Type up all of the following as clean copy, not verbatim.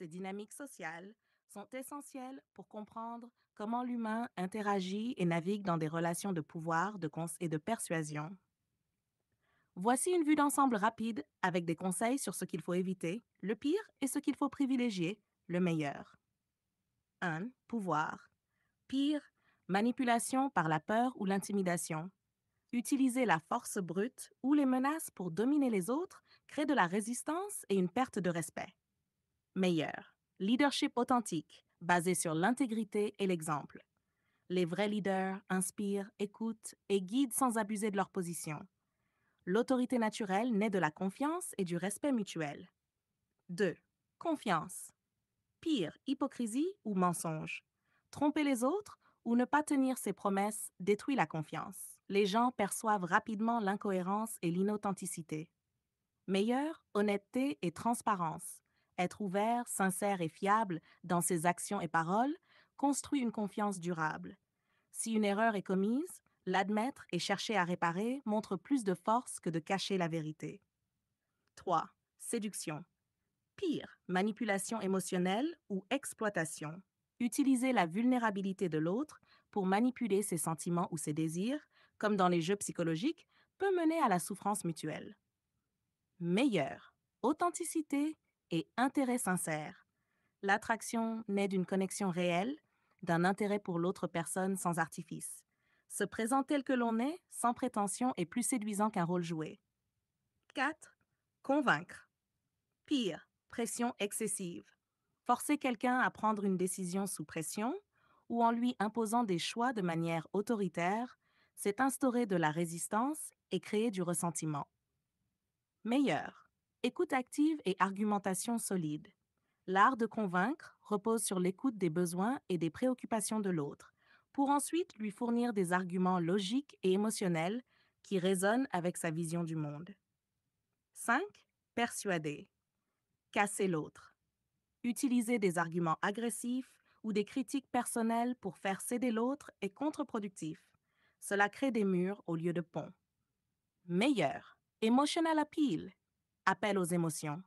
et dynamiques sociales sont essentielles pour comprendre comment l'humain interagit et navigue dans des relations de pouvoir, et de persuasion. Voici une vue d'ensemble rapide avec des conseils sur ce qu'il faut éviter, le pire, et ce qu'il faut privilégier, le meilleur. 1. Pouvoir. Pire, manipulation par la peur ou l'intimidation. Utiliser la force brute ou les menaces pour dominer les autres crée de la résistance et une perte de respect. Meilleur. Leadership authentique, basé sur l'intégrité et l'exemple. Les vrais leaders inspirent, écoutent et guident sans abuser de leur position. L'autorité naturelle naît de la confiance et du respect mutuel. 2. Confiance. Pire, hypocrisie ou mensonge. Tromper les autres ou ne pas tenir ses promesses détruit la confiance. Les gens perçoivent rapidement l'incohérence et l'inauthenticité. Meilleur, honnêteté et transparence. Être ouvert, sincère et fiable dans ses actions et paroles construit une confiance durable. Si une erreur est commise, l'admettre et chercher à réparer montre plus de force que de cacher la vérité. 3. Séduction. Pire, manipulation émotionnelle ou exploitation. Utiliser la vulnérabilité de l'autre pour manipuler ses sentiments ou ses désirs, comme dans les jeux psychologiques, peut mener à la souffrance mutuelle. Meilleur, authenticité et intérêt sincère. L'attraction naît d'une connexion réelle, d'un intérêt pour l'autre personne sans artifice. Se présenter tel que l'on est, sans prétention, est plus séduisant qu'un rôle joué. 4. Convaincre. Pire, pression excessive. Forcer quelqu'un à prendre une décision sous pression ou en lui imposant des choix de manière autoritaire, c'est instaurer de la résistance et créer du ressentiment. Meilleur, écoute active et argumentation solide. L'art de convaincre repose sur l'écoute des besoins et des préoccupations de l'autre, pour ensuite lui fournir des arguments logiques et émotionnels qui résonnent avec sa vision du monde. 5. Persuader. Casser l'autre. Utiliser des arguments agressifs ou des critiques personnelles pour faire céder l'autre est contre-productif. Cela crée des murs au lieu de ponts. Meilleur. Emotional appeal. Appel aux émotions.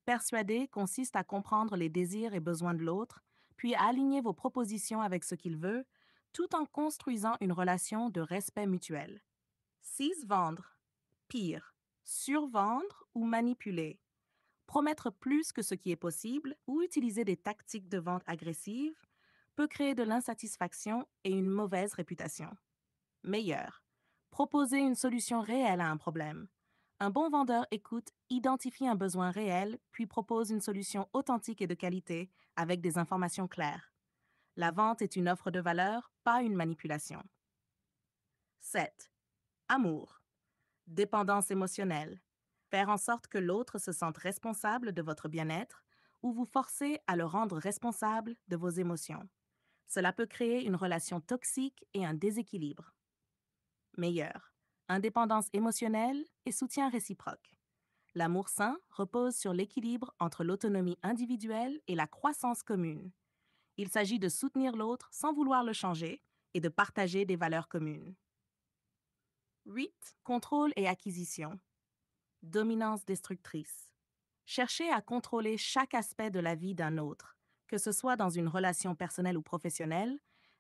Persuader consiste à comprendre les désirs et besoins de l'autre, puis à aligner vos propositions avec ce qu'il veut, tout en construisant une relation de respect mutuel. 6. Vendre. Pire. Survendre ou manipuler. Promettre plus que ce qui est possible ou utiliser des tactiques de vente agressives peut créer de l'insatisfaction et une mauvaise réputation. Meilleur. Proposer une solution réelle à un problème. Un bon vendeur écoute, identifie un besoin réel, puis propose une solution authentique et de qualité avec des informations claires. La vente est une offre de valeur, pas une manipulation. 7. Amour. Dépendance émotionnelle. Faire en sorte que l'autre se sente responsable de votre bien-être ou vous forcer à le rendre responsable de vos émotions. Cela peut créer une relation toxique et un déséquilibre. Meilleur. Indépendance émotionnelle et soutien réciproque. L'amour sain repose sur l'équilibre entre l'autonomie individuelle et la croissance commune. Il s'agit de soutenir l'autre sans vouloir le changer et de partager des valeurs communes. 8. Contrôle et acquisition. Dominance destructrice. Chercher à contrôler chaque aspect de la vie d'un autre, que ce soit dans une relation personnelle ou professionnelle,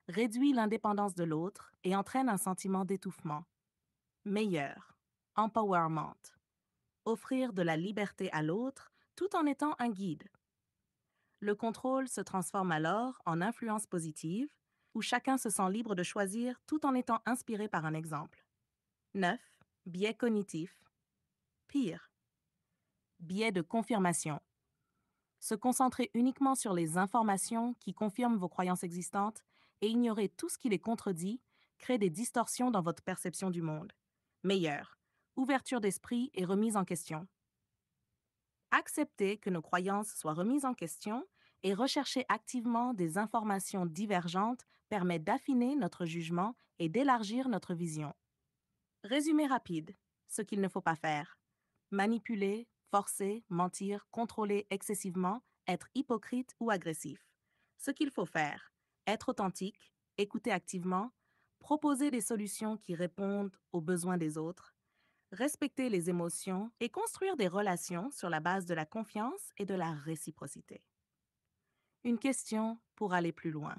réduit l'indépendance de l'autre et entraîne un sentiment d'étouffement. Meilleur. Empowerment. Offrir de la liberté à l'autre tout en étant un guide. Le contrôle se transforme alors en influence positive, où chacun se sent libre de choisir tout en étant inspiré par un exemple. 9. Biais cognitif. Pire. Biais de confirmation. Se concentrer uniquement sur les informations qui confirment vos croyances existantes et ignorer tout ce qui les contredit crée des distorsions dans votre perception du monde. Meilleur. Ouverture d'esprit et remise en question. Accepter que nos croyances soient remises en question et rechercher activement des informations divergentes permet d'affiner notre jugement et d'élargir notre vision. Résumé rapide. Ce qu'il ne faut pas faire. Manipuler, forcer, mentir, contrôler excessivement, être hypocrite ou agressif. Ce qu'il faut faire. Être authentique, écouter activement, proposer des solutions qui répondent aux besoins des autres, respecter les émotions et construire des relations sur la base de la confiance et de la réciprocité. Une question pour aller plus loin.